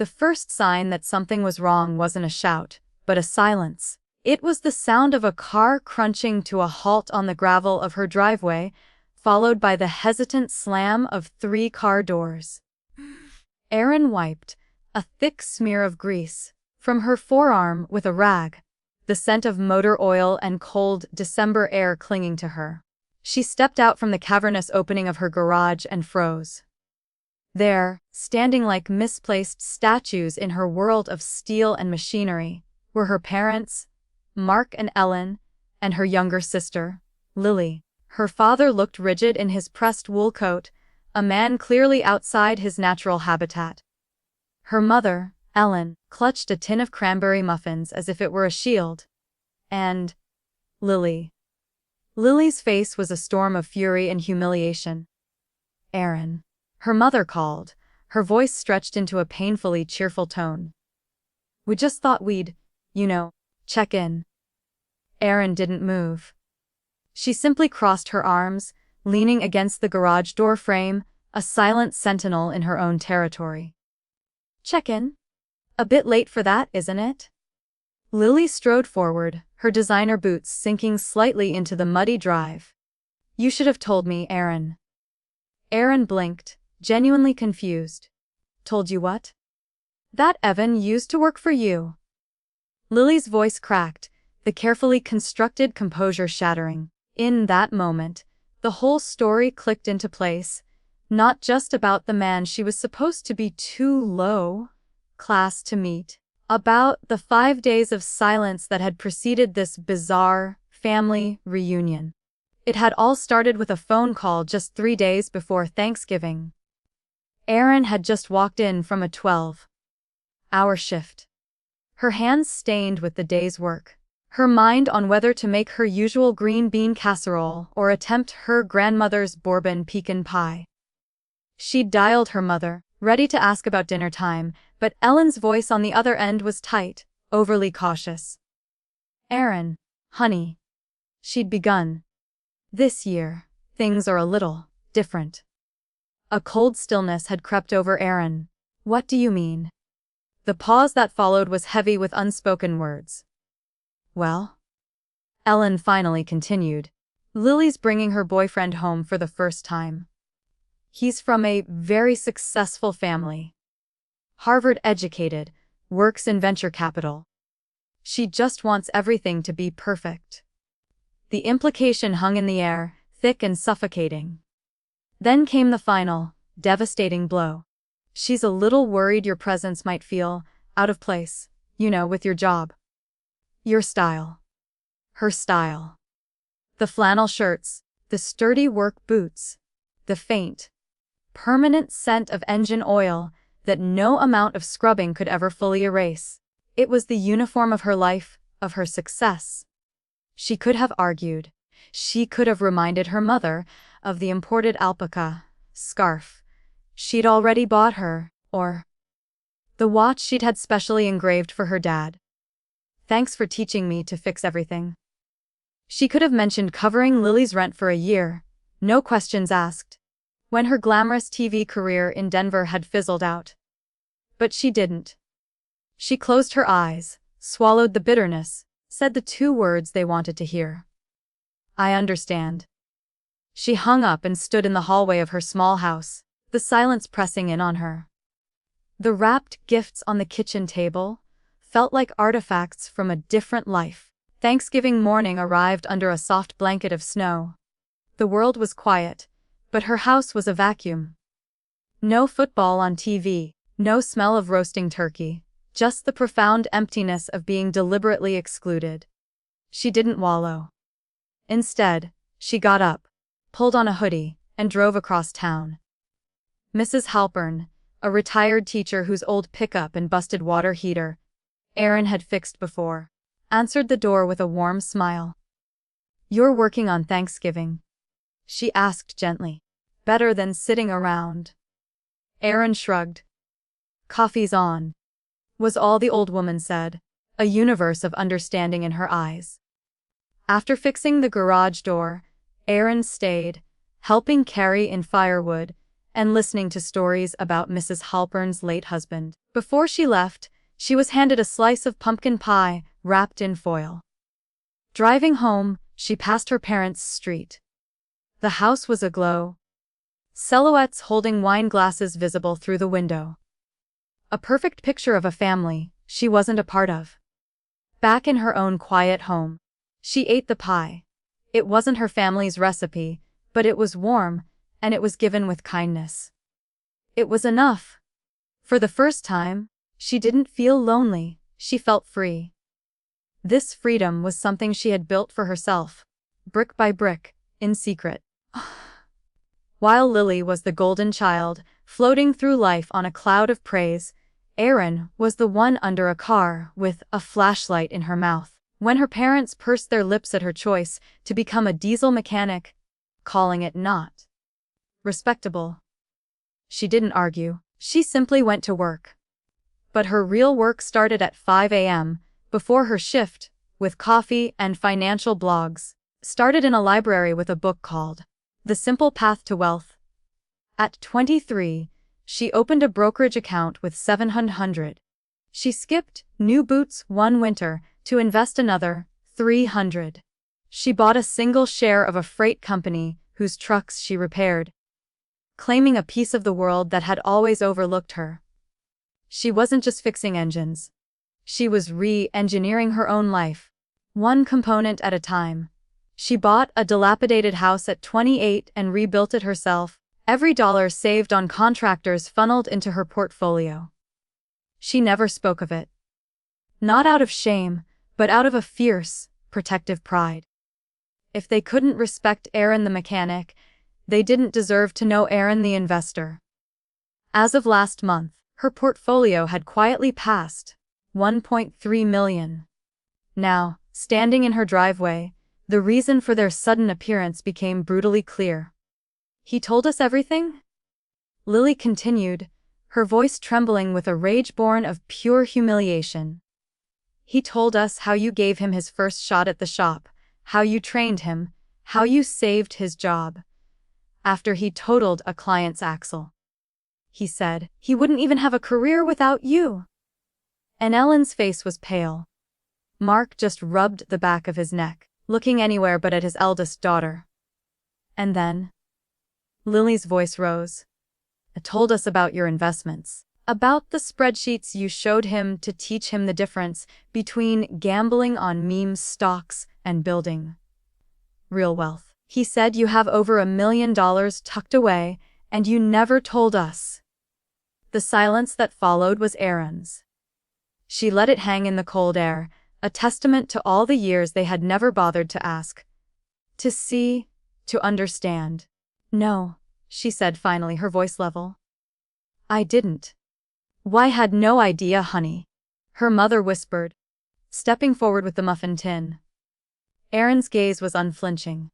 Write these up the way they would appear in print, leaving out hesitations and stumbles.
The first sign that something was wrong wasn't a shout, but a silence. It was the sound of a car crunching to a halt on the gravel of her driveway, followed by the hesitant slam of 3 car doors. Erin wiped a thick smear of grease from her forearm with a rag, the scent of motor oil and cold December air clinging to her. She stepped out from the cavernous opening of her garage and froze. There, standing like misplaced statues in her world of steel and machinery, were her parents, Mark and Ellen, and her younger sister, Lily. Her father looked rigid in his pressed wool coat, a man clearly outside his natural habitat. Her mother, Ellen, clutched a tin of cranberry muffins as if it were a shield. And Lily. Lily's face was a storm of fury and humiliation. "Erin," her mother called, her voice stretched into a painfully cheerful tone. "We just thought we'd, check in." Erin didn't move. She simply crossed her arms, leaning against the garage door frame, a silent sentinel in her own territory. "Check in? A bit late for that, isn't it?" Lily strode forward, her designer boots sinking slightly into the muddy drive. "You should have told me, Erin." Erin blinked, genuinely confused. "Told you what?" "That Evan used to work for you." Lily's voice cracked, the carefully constructed composure shattering. In that moment, the whole story clicked into place, not just about the man she was supposed to be too low class to meet, about the 5 days of silence that had preceded this bizarre family reunion. It had all started with a phone call just 3 days before Thanksgiving. Erin had just walked in from a 12-hour shift. Her hands stained with the day's work, her mind on whether to make her usual green bean casserole or attempt her grandmother's bourbon pecan pie. She'd dialed her mother, ready to ask about dinner time, but Ellen's voice on the other end was tight, overly cautious. "Erin, honey." She'd begun. "This year, things are a little different." A cold stillness had crept over Erin. "What do you mean?" The pause that followed was heavy with unspoken words. "Well," Ellen finally continued, "Lily's bringing her boyfriend home for the first time. He's from a very successful family. Harvard-educated, works in venture capital. She just wants everything to be perfect." The implication hung in the air, thick and suffocating. Then came the final, devastating blow. "She's a little worried your presence might feel out of place, with your job. Your style." Her style. The flannel shirts, the sturdy work boots, the faint, permanent scent of engine oil that no amount of scrubbing could ever fully erase. It was the uniform of her life, of her success. She could have argued. She could have reminded her mother of the imported alpaca scarf she'd already bought her, or the watch she'd had specially engraved for her dad. "Thanks for teaching me to fix everything." She could have mentioned covering Lily's rent for a year, no questions asked, when her glamorous TV career in Denver had fizzled out. But she didn't. She closed her eyes, swallowed the bitterness, said the 2 words they wanted to hear. "I understand." She hung up and stood in the hallway of her small house, the silence pressing in on her. The wrapped gifts on the kitchen table felt like artifacts from a different life. Thanksgiving morning arrived under a soft blanket of snow. The world was quiet, but her house was a vacuum. No football on TV, no smell of roasting turkey, just the profound emptiness of being deliberately excluded. She didn't wallow. Instead, she got up, pulled on a hoodie, and drove across town. Mrs. Halpern, a retired teacher whose old pickup and busted water heater Erin had fixed before, answered the door with a warm smile. "You're working on Thanksgiving?" she asked gently. "Better than sitting around." Erin shrugged. "Coffee's on," was all the old woman said, a universe of understanding in her eyes. After fixing the garage door, Erin stayed, helping carry in firewood, and listening to stories about Mrs. Halpern's late husband. Before she left, she was handed a slice of pumpkin pie, wrapped in foil. Driving home, she passed her parents' street. The house was aglow. Silhouettes holding wine glasses visible through the window. A perfect picture of a family she wasn't a part of. Back in her own quiet home, she ate the pie. It wasn't her family's recipe, but it was warm, and it was given with kindness. It was enough. For the first time, she didn't feel lonely, she felt free. This freedom was something she had built for herself, brick by brick, in secret. While Lily was the golden child, floating through life on a cloud of praise, Erin was the one under a car with a flashlight in her mouth. When her parents pursed their lips at her choice to become a diesel mechanic, calling it not respectable, she didn't argue. She simply went to work. But her real work started at 5 a.m., before her shift, with coffee and financial blogs. Started in a library with a book called The Simple Path to Wealth. At 23, she opened a brokerage account with $700. She skipped new boots one winter to invest another $300. She bought a single share of a freight company whose trucks she repaired, claiming a piece of the world that had always overlooked her. She wasn't just fixing engines. She was re-engineering her own life, one component at a time. She bought a dilapidated house at 28 and rebuilt it herself. Every dollar saved on contractors funneled into her portfolio. She never spoke of it. Not out of shame, but out of a fierce, protective pride. If they couldn't respect Erin the mechanic, they didn't deserve to know Erin the investor. As of last month, her portfolio had quietly passed $1.3 million. Now, standing in her driveway, the reason for their sudden appearance became brutally clear. "He told us everything?" Lily continued, her voice trembling with a rage born of pure humiliation. "He told us how you gave him his first shot at the shop, how you trained him, how you saved his job. After he totaled a client's axle. He said he wouldn't even have a career without you." And Ellen's face was pale. Mark just rubbed the back of his neck, looking anywhere but at his eldest daughter. And then Lily's voice rose. "Told us about your investments, about the spreadsheets you showed him to teach him the difference between gambling on meme stocks and building real wealth. He said you have over $1 million tucked away, and you never told us." The silence that followed was Erin's. She let it hang in the cold air, a testament to all the years they had never bothered to ask, to see, to understand. "No," she said finally, her voice level. "I didn't." "Why, had no idea, honey," her mother whispered, stepping forward with the muffin tin. Erin's gaze was unflinching.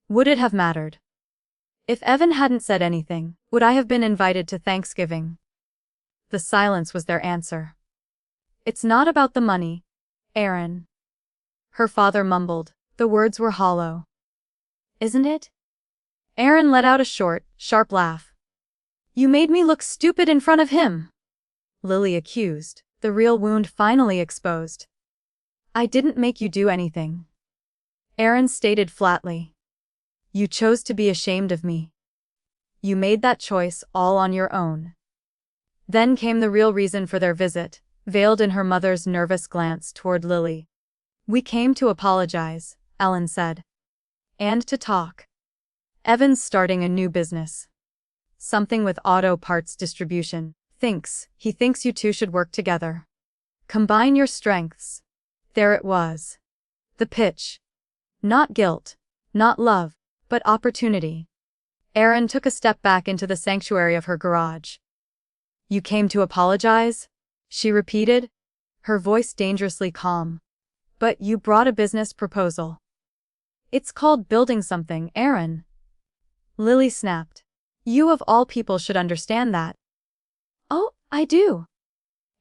"Would it have mattered? If Evan hadn't said anything, would I have been invited to Thanksgiving?" The silence was their answer. "It's not about the money, Erin." Her father mumbled. The words were hollow. "Isn't it?" Erin let out a short, sharp laugh. "You made me look stupid in front of him," Lily accused, the real wound finally exposed. "I didn't make you do anything," Erin stated flatly. "You chose to be ashamed of me. You made that choice all on your own." Then came the real reason for their visit, veiled in her mother's nervous glance toward Lily. "We came to apologize," Ellen said. "And to talk. Evan's starting a new business. Something with auto parts distribution. He thinks you two should work together. Combine your strengths." There it was. The pitch. Not guilt, not love, but opportunity. Erin took a step back into the sanctuary of her garage. "You came to apologize?" she repeated, her voice dangerously calm. "But you brought a business proposal." "It's called building something, Erin," Lily snapped. "You of all people should understand that." "Oh, I do,"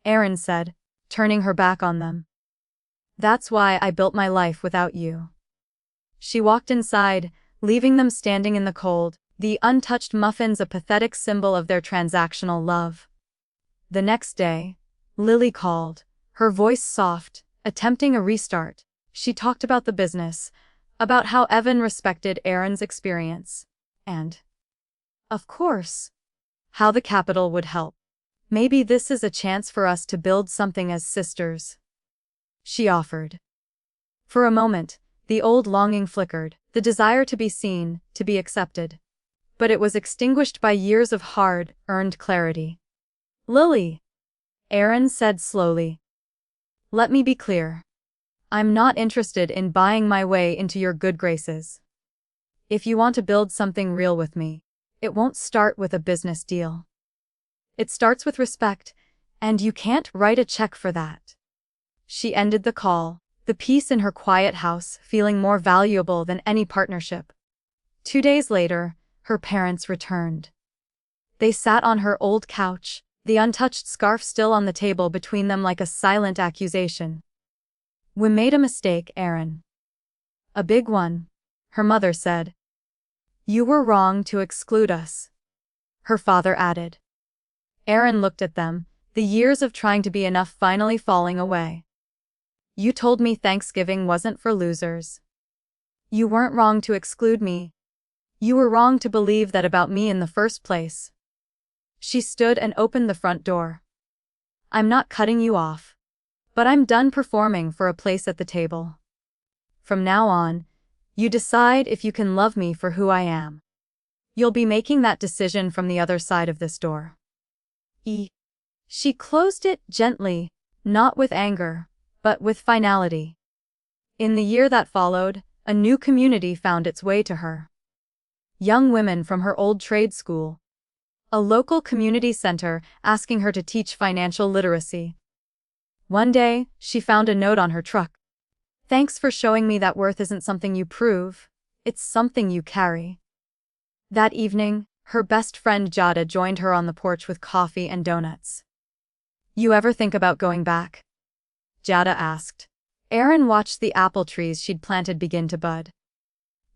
Erin said, turning her back on them. "That's why I built my life without you." She walked inside, leaving them standing in the cold, the untouched muffins a pathetic symbol of their transactional love. The next day, Lily called, her voice soft, attempting a restart. She talked about the business, about how Evan respected Aaron's experience, and, of course, how the capital would help. Maybe this is a chance for us to build something as sisters, she offered. For a moment, the old longing flickered, the desire to be seen, to be accepted. But it was extinguished by years of hard-earned clarity. Lily, Aaron said slowly. Let me be clear. I'm not interested in buying my way into your good graces. If you want to build something real with me, it won't start with a business deal. It starts with respect, and you can't write a check for that. She ended the call, the peace in her quiet house feeling more valuable than any partnership. 2 days later, her parents returned. They sat on her old couch, the untouched scarf still on the table between them like a silent accusation. We made a mistake, Aaron. A big one, her mother said. You were wrong to exclude us, her father added. Aaron looked at them, the years of trying to be enough finally falling away. You told me Thanksgiving wasn't for losers. You weren't wrong to exclude me. You were wrong to believe that about me in the first place. She stood and opened the front door. I'm not cutting you off. But I'm done performing for a place at the table. From now on, you decide if you can love me for who I am. You'll be making that decision from the other side of this door. She closed it gently, not with anger, but with finality. In the year that followed, a new community found its way to her. Young women from her old trade school. A local community center asking her to teach financial literacy. One day, she found a note on her truck. Thanks for showing me that worth isn't something you prove, it's something you carry. That evening, her best friend Jada joined her on the porch with coffee and donuts. You ever think about going back? Jada asked. Aaron watched the apple trees she'd planted begin to bud.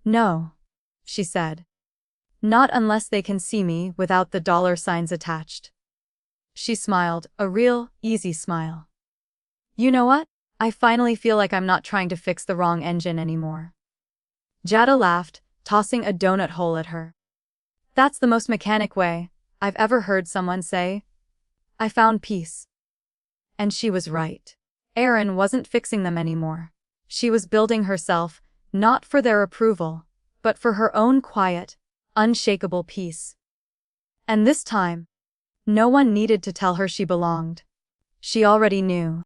No, she said. Not unless they can see me without the dollar signs attached. She smiled, a real, easy smile. You know what? I finally feel like I'm not trying to fix the wrong engine anymore. Jada laughed, tossing a donut hole at her. That's the most mechanic way I've ever heard someone say. I found peace. And she was right. Aaron wasn't fixing them anymore. She was building herself, not for their approval, but for her own quiet, unshakable peace. And this time, no one needed to tell her she belonged. She already knew.